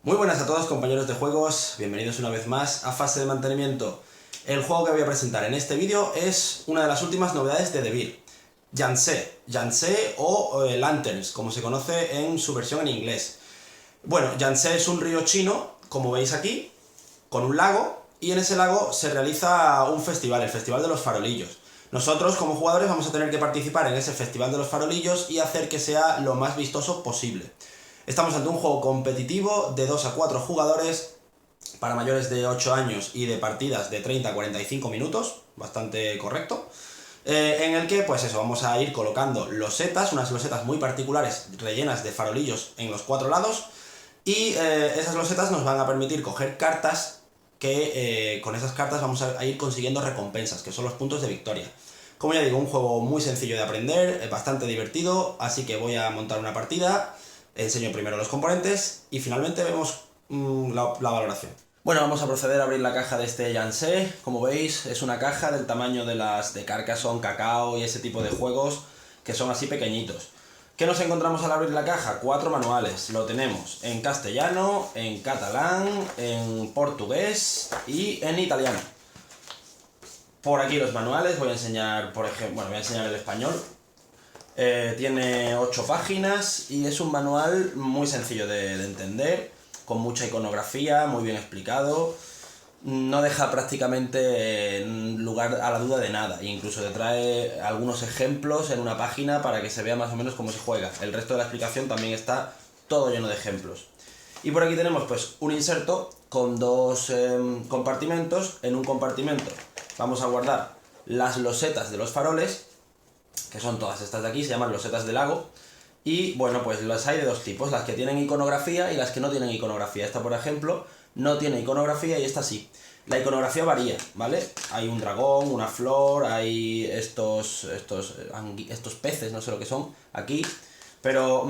Muy buenas a todos, compañeros de juegos, bienvenidos una vez más a Fase de Mantenimiento. El juego que voy a presentar en este vídeo es una de las últimas novedades de Devir, Yangtze o Lanterns, como se conoce en su versión en inglés. Bueno, Yangtze es un río chino, como veis aquí, con un lago, y en ese lago se realiza un festival, el Festival de los Farolillos. Nosotros, como jugadores, vamos a tener que participar en ese Festival de los Farolillos y hacer que sea lo más vistoso posible. Estamos ante un juego competitivo de 2 a 4 jugadores para mayores de 8 años y de partidas de 30 a 45 minutos, bastante correcto, en el que pues eso, vamos a ir colocando losetas, unas losetas muy particulares rellenas de farolillos en los 4 lados, y esas losetas nos van a permitir coger cartas que con esas cartas vamos a ir consiguiendo recompensas, que son los puntos de victoria. Como ya digo, un juego muy sencillo de aprender, bastante divertido, así que voy a montar una partida. Enseño primero los componentes y finalmente vemos la valoración. Bueno, vamos a proceder a abrir la caja de este Yangtze. Como veis, es una caja del tamaño de las de Carcassonne, Cacao y ese tipo de juegos que son así pequeñitos. ¿Qué nos encontramos al abrir la caja? 4 manuales. Lo tenemos en castellano, en catalán, en portugués y en italiano. Por aquí los manuales, voy a enseñar, por ejemplo, bueno, voy a enseñar el español. Tiene 8 páginas y es un manual muy sencillo de entender, con mucha iconografía, muy bien explicado. No deja prácticamente lugar a la duda de nada, e incluso te trae algunos ejemplos en una página para que se vea más o menos cómo se juega. El resto de la explicación también está todo lleno de ejemplos. Y por aquí tenemos pues un inserto con dos compartimentos. En un compartimento vamos a guardar las losetas de los faroles, que son todas estas de aquí, se llaman losetas de lago. Y bueno, pues las hay de dos tipos, las que tienen iconografía y las que no tienen iconografía. Esta, por ejemplo, no tiene iconografía y esta sí. La iconografía varía, ¿vale? Hay un dragón, una flor, hay estos peces, no sé lo que son, aquí. Pero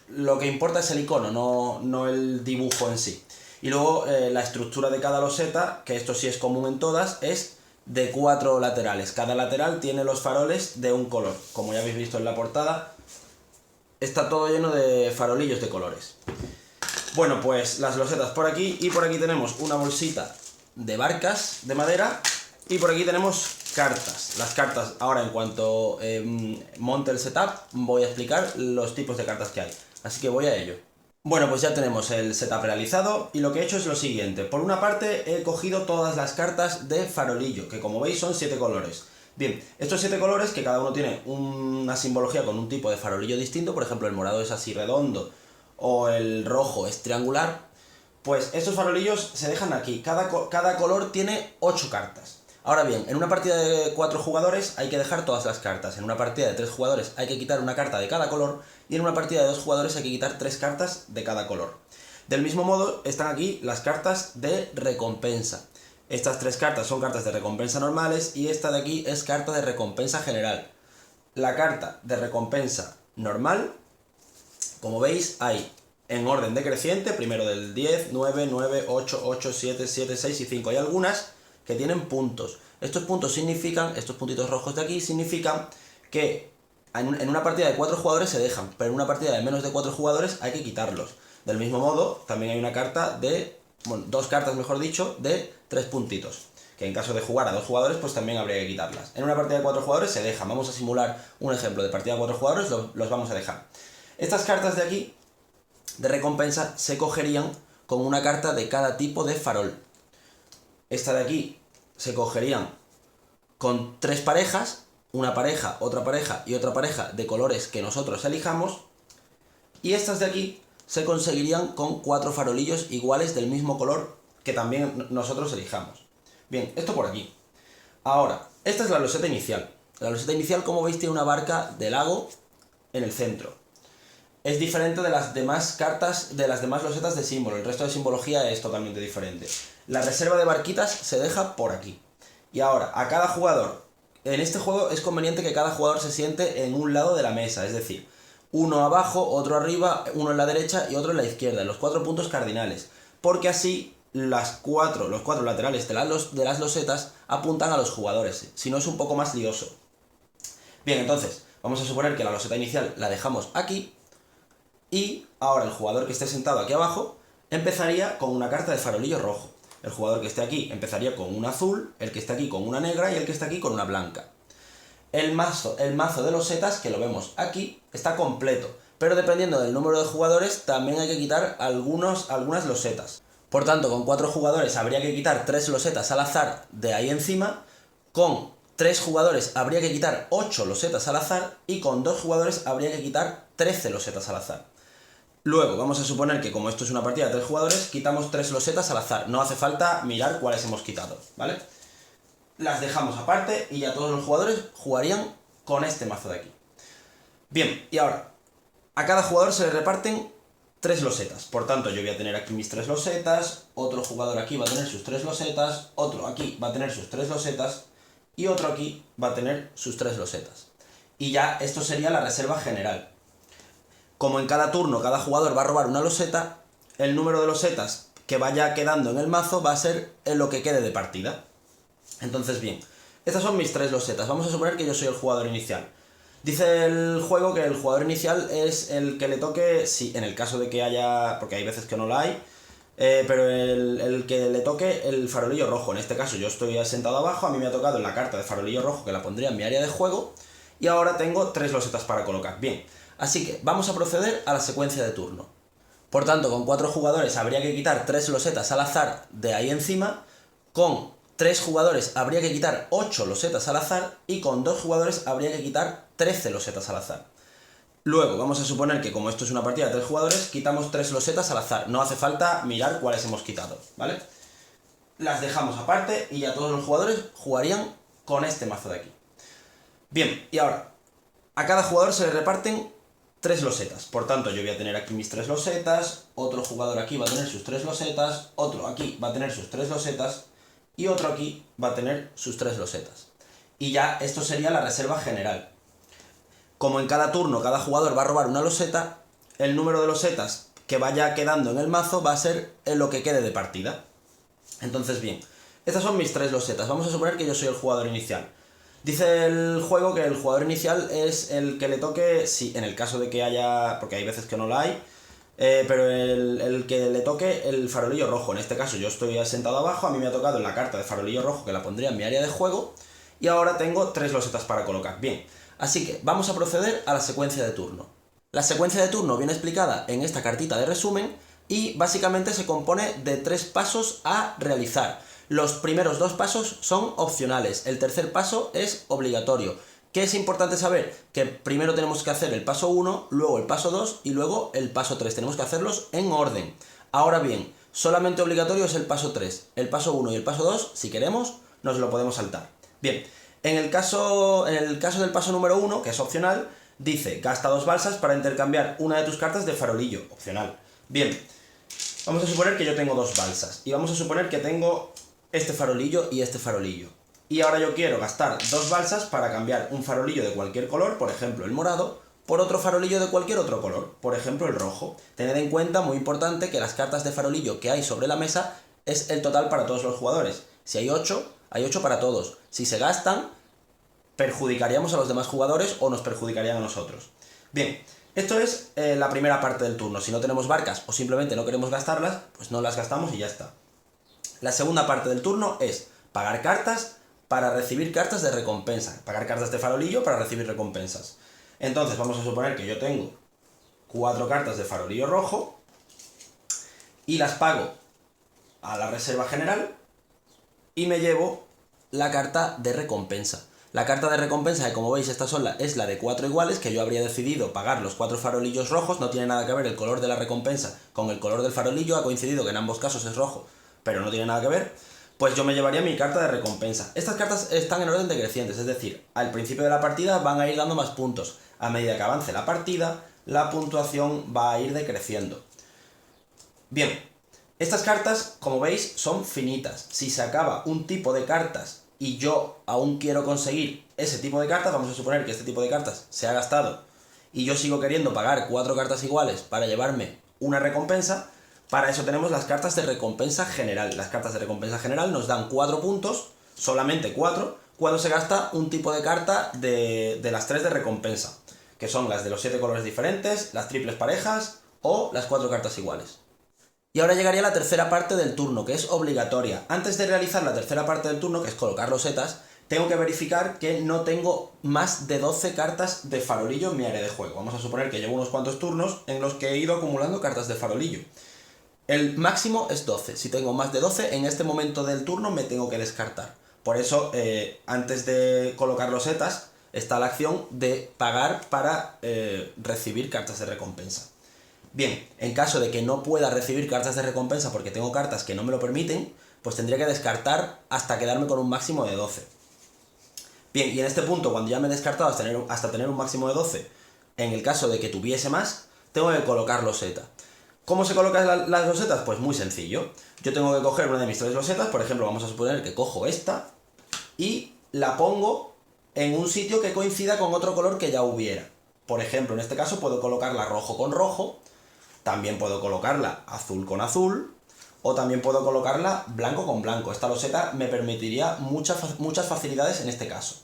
lo que importa es el icono, no el dibujo en sí. Y luego la estructura de cada loseta, que esto sí es común en todas, es de 4 laterales. Cada lateral tiene los faroles de un color. Como ya habéis visto en la portada, está todo lleno de farolillos de colores. Bueno, pues las losetas por aquí, y por aquí tenemos una bolsita de barcas de madera, y por aquí tenemos cartas. Las cartas, ahora en cuanto monte el setup, voy a explicar los tipos de cartas que hay. Así que voy a ello. Bueno, pues ya tenemos el setup realizado y lo que he hecho es lo siguiente. Por una parte he cogido todas las cartas de farolillo, que como veis son 7 colores. Bien, estos 7 colores, que cada uno tiene una simbología con un tipo de farolillo distinto, por ejemplo el morado es así redondo o el rojo es triangular, pues estos farolillos se dejan aquí. Cada color tiene 8 cartas. Ahora bien, en una partida de 4 jugadores hay que dejar todas las cartas. En una partida de 3 jugadores hay que quitar una carta de cada color. Y en una partida de 2 jugadores hay que quitar 3 cartas de cada color. Del mismo modo están aquí las cartas de recompensa. Estas 3 cartas son cartas de recompensa normales y esta de aquí es carta de recompensa general. La carta de recompensa normal, como veis, hay en orden decreciente, primero del 10, 9, 9, 8, 8, 7, 7, 6 y 5. Hay algunas que tienen puntos. Estos puntos significan, estos puntitos rojos de aquí, significan que en una partida de 4 jugadores se dejan, pero en una partida de menos de 4 jugadores hay que quitarlos. Del mismo modo, también hay una carta de, bueno, 2 cartas mejor dicho, de 3 puntitos, que en caso de jugar a 2 jugadores, pues también habría que quitarlas. En una partida de 4 jugadores se dejan. Vamos a simular un ejemplo de partida de 4 jugadores, los vamos a dejar. Estas cartas de aquí, de recompensa, se cogerían con una carta de cada tipo de farol. Esta de aquí se cogerían con 3 parejas, una pareja, otra pareja y otra pareja de colores que nosotros elijamos. Y estas de aquí se conseguirían con 4 farolillos iguales del mismo color que también nosotros elijamos. Bien, esto por aquí. Ahora, esta es la loseta inicial. La loseta inicial, como veis, tiene una barca de lago en el centro. Es diferente de las demás cartas, de las demás losetas de símbolo. El resto de simbología es totalmente diferente. La reserva de barquitas se deja por aquí. Y ahora, a cada jugador, en este juego es conveniente que cada jugador se siente en un lado de la mesa, es decir, uno abajo, otro arriba, uno en la derecha y otro en la izquierda, en los 4 puntos cardinales, porque así los 4 laterales de las losetas apuntan a los jugadores, si no es un poco más lioso. Bien, entonces, vamos a suponer que la loseta inicial la dejamos aquí, y ahora el jugador que esté sentado aquí abajo empezaría con una carta de farolillo rojo. El jugador que esté aquí empezaría con una azul, el que esté aquí con una negra y el que esté aquí con una blanca. El mazo de losetas, que lo vemos aquí, está completo, pero dependiendo del número de jugadores también hay que quitar algunas losetas. Por tanto, con 4 jugadores habría que quitar 3 losetas al azar de ahí encima, con 3 jugadores habría que quitar 8 losetas al azar y con 2 jugadores habría que quitar 13 losetas al azar. Luego, vamos a suponer que como esto es una partida de 3 jugadores, quitamos 3 losetas al azar. No hace falta mirar cuáles hemos quitado, ¿vale? Las dejamos aparte y ya todos los jugadores jugarían con este mazo de aquí. Bien, y ahora, a cada jugador se le reparten 3 losetas. Por tanto, yo voy a tener aquí mis 3 losetas, otro jugador aquí va a tener sus 3 losetas, otro aquí va a tener sus 3 losetas y otro aquí va a tener sus 3 losetas. Y ya esto sería la reserva general. Como en cada turno cada jugador va a robar una loseta, el número de losetas que vaya quedando en el mazo va a ser en lo que quede de partida. Entonces, bien, estas son mis 3 losetas. Vamos a suponer que yo soy el jugador inicial. Dice el juego que el jugador inicial es el que le toque, sí, en el caso de que haya, porque hay veces que no la hay, pero el que le toque el farolillo rojo. En este caso yo estoy sentado abajo, a mí me ha tocado la carta de farolillo rojo que la pondría en mi área de juego y ahora tengo 3 losetas para colocar. Bien, así que vamos a proceder a la secuencia de turno. Por tanto, con 4 jugadores habría que quitar 3 losetas al azar de ahí encima, con 3 jugadores habría que quitar 8 losetas al azar y con 2 jugadores habría que quitar 13 losetas al azar. Luego, vamos a suponer que como esto es una partida de 3 jugadores, quitamos 3 losetas al azar. No hace falta mirar cuáles hemos quitado, ¿vale? Las dejamos aparte y ya todos los jugadores jugarían con este mazo de aquí. Bien, y ahora, a cada jugador se le reparten 3 losetas. Por tanto, yo voy a tener aquí mis 3 losetas, otro jugador aquí va a tener sus 3 losetas, otro aquí va a tener sus 3 losetas y otro aquí va a tener sus 3 losetas. Y ya esto sería la reserva general. Como en cada turno cada jugador va a robar una loseta, el número de losetas que vaya quedando en el mazo va a ser en lo que quede de partida. Entonces, bien, estas son mis 3 losetas. Vamos a suponer que yo soy el jugador inicial. Dice el juego que el jugador inicial es el que le toque, sí, en el caso de que haya, porque hay veces que no la hay, pero el que le toque el farolillo rojo. En este caso yo estoy sentado abajo, a mí me ha tocado la carta de farolillo rojo que la pondría en mi área de juego y ahora tengo 3 losetas para colocar. Bien, así que vamos a proceder a la secuencia de turno. La secuencia de turno viene explicada en esta cartita de resumen y básicamente se compone de 3 pasos a realizar. Los primeros 2 pasos son opcionales, el tercer paso es obligatorio. ¿Qué es importante saber? Que primero tenemos que hacer el paso 1, luego el paso 2 y luego el paso 3. Tenemos que hacerlos en orden. Ahora bien, solamente obligatorio es el paso 3. El paso 1 y el paso 2, si queremos, nos lo podemos saltar. Bien, en el caso del paso número 1, que es opcional, dice, gasta 2 balsas para intercambiar una de tus cartas de farolillo, opcional. Bien, vamos a suponer que yo tengo 2 balsas y vamos a suponer que tengo este farolillo y este farolillo. Y ahora yo quiero gastar 2 balsas para cambiar un farolillo de cualquier color, por ejemplo el morado, por otro farolillo de cualquier otro color, por ejemplo el rojo. Tened en cuenta, muy importante, que las cartas de farolillo que hay sobre la mesa es el total para todos los jugadores. Si hay 8, hay 8 para todos. Si se gastan, perjudicaríamos a los demás jugadores o nos perjudicarían a nosotros. Bien, esto es la primera parte del turno. Si no tenemos barcas o simplemente no queremos gastarlas, pues no las gastamos y ya está. La segunda parte del turno es pagar cartas para recibir cartas de recompensa. Pagar cartas de farolillo para recibir recompensas. Entonces vamos a suponer que yo tengo 4 cartas de farolillo rojo y las pago a la reserva general y me llevo la carta de recompensa. La carta de recompensa, que como veis esta es la de 4 iguales, que yo habría decidido pagar los 4 farolillos rojos. No tiene nada que ver el color de la recompensa con el color del farolillo, ha coincidido que en ambos casos es rojo, pero no tiene nada que ver. Pues yo me llevaría mi carta de recompensa. Estas cartas están en orden decrecientes, es decir, al principio de la partida van a ir dando más puntos. A medida que avance la partida, la puntuación va a ir decreciendo. Bien, estas cartas, como veis, son finitas. Si se acaba un tipo de cartas y yo aún quiero conseguir ese tipo de cartas, vamos a suponer que este tipo de cartas se ha gastado y yo sigo queriendo pagar 4 cartas iguales para llevarme una recompensa. Para eso tenemos las cartas de recompensa general. Las cartas de recompensa general nos dan 4 puntos, solamente 4, cuando se gasta un tipo de carta de las 3 de recompensa, que son las de los 7 colores diferentes, las triples parejas o las 4 cartas iguales. Y ahora llegaría la tercera parte del turno, que es obligatoria. Antes de realizar la tercera parte del turno, que es colocar losetas, tengo que verificar que no tengo más de 12 cartas de farolillo en mi área de juego. Vamos a suponer que llevo unos cuantos turnos en los que he ido acumulando cartas de farolillo. El máximo es 12. Si tengo más de 12, en este momento del turno me tengo que descartar. Por eso, antes de colocar losetas, está la acción de pagar para recibir cartas de recompensa. Bien, en caso de que no pueda recibir cartas de recompensa porque tengo cartas que no me lo permiten, pues tendría que descartar hasta quedarme con un máximo de 12. Bien, y en este punto, cuando ya me he descartado hasta tener un máximo de 12, en el caso de que tuviese más, tengo que colocar loseta. ¿Cómo se colocan las losetas? Pues muy sencillo. Yo tengo que coger una de mis 3 losetas, por ejemplo, vamos a suponer que cojo esta, y la pongo en un sitio que coincida con otro color que ya hubiera. Por ejemplo, en este caso puedo colocarla rojo con rojo, también puedo colocarla azul con azul, o también puedo colocarla blanco con blanco. Esta loseta me permitiría muchas facilidades en este caso.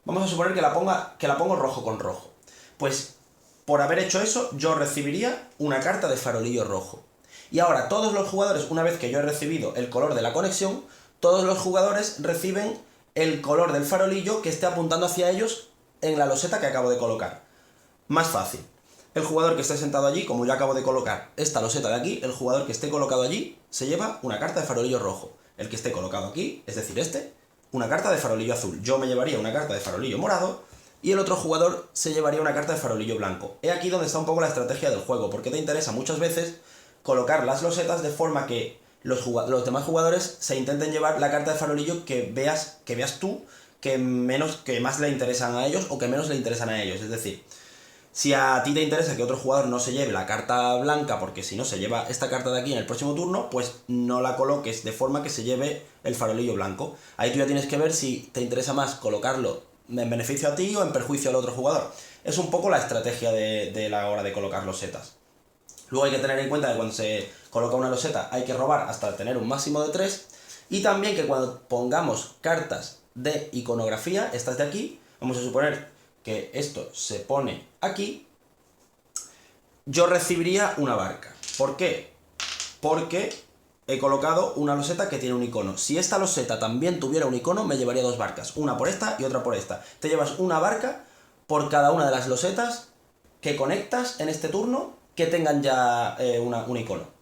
Vamos a suponer que la pongo rojo con rojo. Pues por haber hecho eso, yo recibiría una carta de farolillo rojo. Y ahora todos los jugadores, una vez que yo he recibido el color de la conexión, todos los jugadores reciben el color del farolillo que esté apuntando hacia ellos en la loseta que acabo de colocar. Más fácil. El jugador que esté sentado allí, como yo acabo de colocar esta loseta de aquí, el jugador que esté colocado allí se lleva una carta de farolillo rojo. El que esté colocado aquí, es decir, una carta de farolillo azul. Yo me llevaría una carta de farolillo morado y el otro jugador se llevaría una carta de farolillo blanco. He aquí donde está un poco la estrategia del juego, porque te interesa muchas veces colocar las losetas de forma que los demás jugadores se intenten llevar la carta de farolillo que veas tú que más le interesan a ellos o que menos le interesan a ellos. Es decir, si a ti te interesa que otro jugador no se lleve la carta blanca, porque si no se lleva esta carta de aquí en el próximo turno, pues no la coloques de forma que se lleve el farolillo blanco. Ahí tú ya tienes que ver si te interesa más colocarlo en beneficio a ti o en perjuicio al otro jugador. Es un poco la estrategia de la hora de colocar losetas. Luego hay que tener en cuenta que cuando se coloca una loseta hay que robar hasta tener un máximo de 3. Y también que cuando pongamos cartas de iconografía, estas de aquí, vamos a suponer que esto se pone aquí, yo recibiría una barca. ¿Por qué? Porque he colocado una loseta que tiene un icono. Si esta loseta también tuviera un icono, me llevaría 2 barcas. Una por esta y otra por esta. Te llevas una barca por cada una de las losetas que conectas en este turno que tengan ya un icono.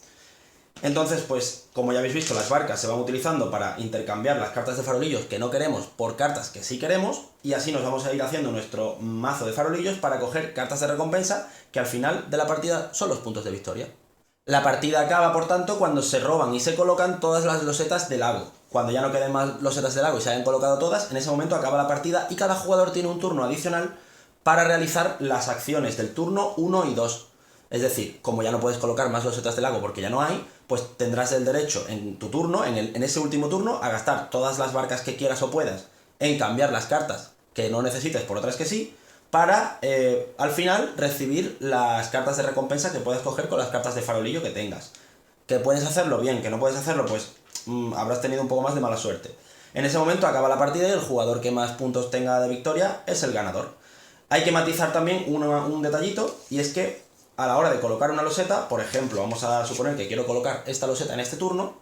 Entonces, pues, como ya habéis visto, las barcas se van utilizando para intercambiar las cartas de farolillos que no queremos por cartas que sí queremos, y así nos vamos a ir haciendo nuestro mazo de farolillos para coger cartas de recompensa que al final de la partida son los puntos de victoria. La partida acaba, por tanto, cuando se roban y se colocan todas las losetas del lago. Cuando ya no queden más losetas del lago y se hayan colocado todas, en ese momento acaba la partida y cada jugador tiene un turno adicional para realizar las acciones del turno 1 y 2. Es decir, como ya no puedes colocar más losetas del lago porque ya no hay, pues tendrás el derecho en tu turno, en ese último turno, a gastar todas las barcas que quieras o puedas en cambiar las cartas que no necesites por otras que sí, para al final recibir las cartas de recompensa que puedas coger con las cartas de farolillo que tengas. Que puedes hacerlo bien, que no puedes hacerlo, pues habrás tenido un poco más de mala suerte. En ese momento acaba la partida y el jugador que más puntos tenga de victoria es el ganador. Hay que matizar también un detallito, y es que a la hora de colocar una loseta, por ejemplo, vamos a suponer que quiero colocar esta loseta en este turno,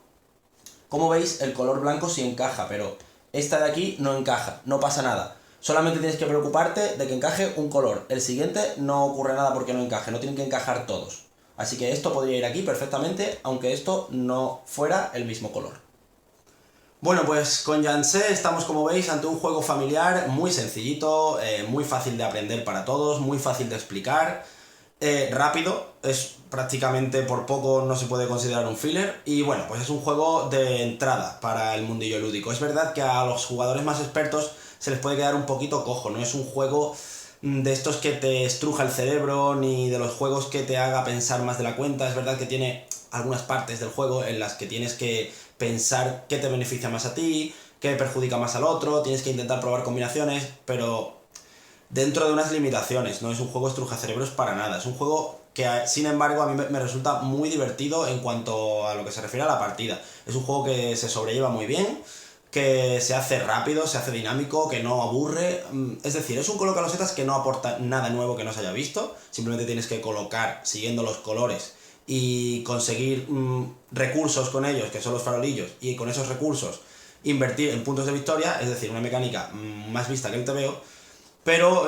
como veis el color blanco sí encaja, pero esta de aquí no encaja, no pasa nada. Solamente tienes que preocuparte de que encaje un color, el siguiente no ocurre nada porque no encaje, no tienen que encajar todos. Así que esto podría ir aquí perfectamente, aunque esto no fuera el mismo color. Bueno, pues con Janse estamos, como veis, ante un juego familiar muy sencillito, muy fácil de aprender para todos, muy fácil de explicar. Rápido, es prácticamente por poco no se puede considerar un filler, y bueno, pues es un juego de entrada para el mundillo lúdico. Es verdad que a los jugadores más expertos se les puede quedar un poquito cojo, no es un juego de estos que te estruja el cerebro, ni de los juegos que te haga pensar más de la cuenta. Es verdad que tiene algunas partes del juego en las que tienes que pensar qué te beneficia más a ti, qué perjudica más al otro, tienes que intentar probar combinaciones, pero dentro de unas limitaciones. No es un juego estrujacerebros para nada, es un juego que, sin embargo, a mí me resulta muy divertido en cuanto a lo que se refiere a la partida. Es un juego que se sobrelleva muy bien, que se hace rápido, se hace dinámico, que no aburre. Es decir, es un colocalosetas que no aporta nada nuevo que no se haya visto, simplemente tienes que colocar siguiendo los colores y conseguir recursos con ellos, que son los farolillos, y con esos recursos invertir en puntos de victoria, es decir, una mecánica más vista que el TVO, pero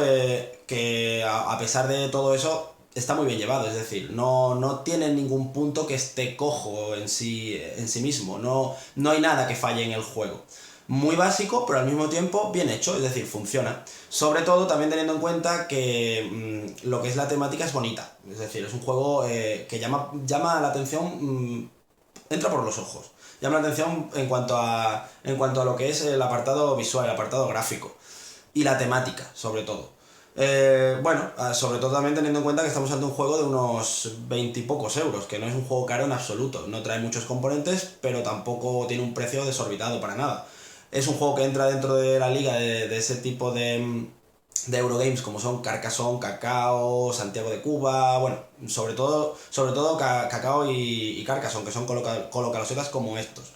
que a pesar de todo eso está muy bien llevado, es decir, no tiene ningún punto que esté cojo en sí mismo, no hay nada que falle en el juego. Muy básico, pero al mismo tiempo bien hecho, es decir, funciona. Sobre todo también teniendo en cuenta que lo que es la temática es bonita, es decir, es un juego que llama la atención, entra por los ojos. Llama la atención en cuanto a lo que es el apartado visual, el apartado gráfico y la temática, sobre todo. Sobre todo también teniendo en cuenta que estamos ante un juego de unos 20 y pocos euros, que no es un juego caro en absoluto. No trae muchos componentes, pero tampoco tiene un precio desorbitado para nada. Es un juego que entra dentro de la liga de ese tipo de Eurogames como son Carcassonne, Cacao, Santiago de Cuba, bueno, sobre todo Cacao y Carcassonne, que son colocalosetas como estos.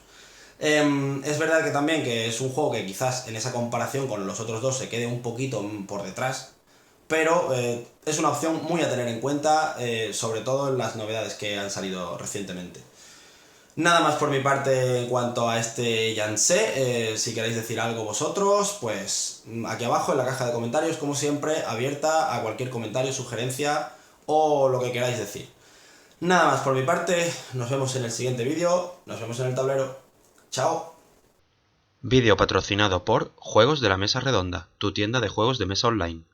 Es verdad que también que es un juego que quizás en esa comparación con los otros dos se quede un poquito por detrás, pero es una opción muy a tener en cuenta, sobre todo en las novedades que han salido recientemente. Nada más por mi parte en cuanto a este Yangtze. Si queréis decir algo vosotros, pues aquí abajo en la caja de comentarios, como siempre, abierta a cualquier comentario, sugerencia o lo que queráis decir. Nada más por mi parte, nos vemos en el siguiente vídeo, nos vemos en el tablero. Chao. Vídeo patrocinado por Juegos de la Mesa Redonda, tu tienda de juegos de mesa online.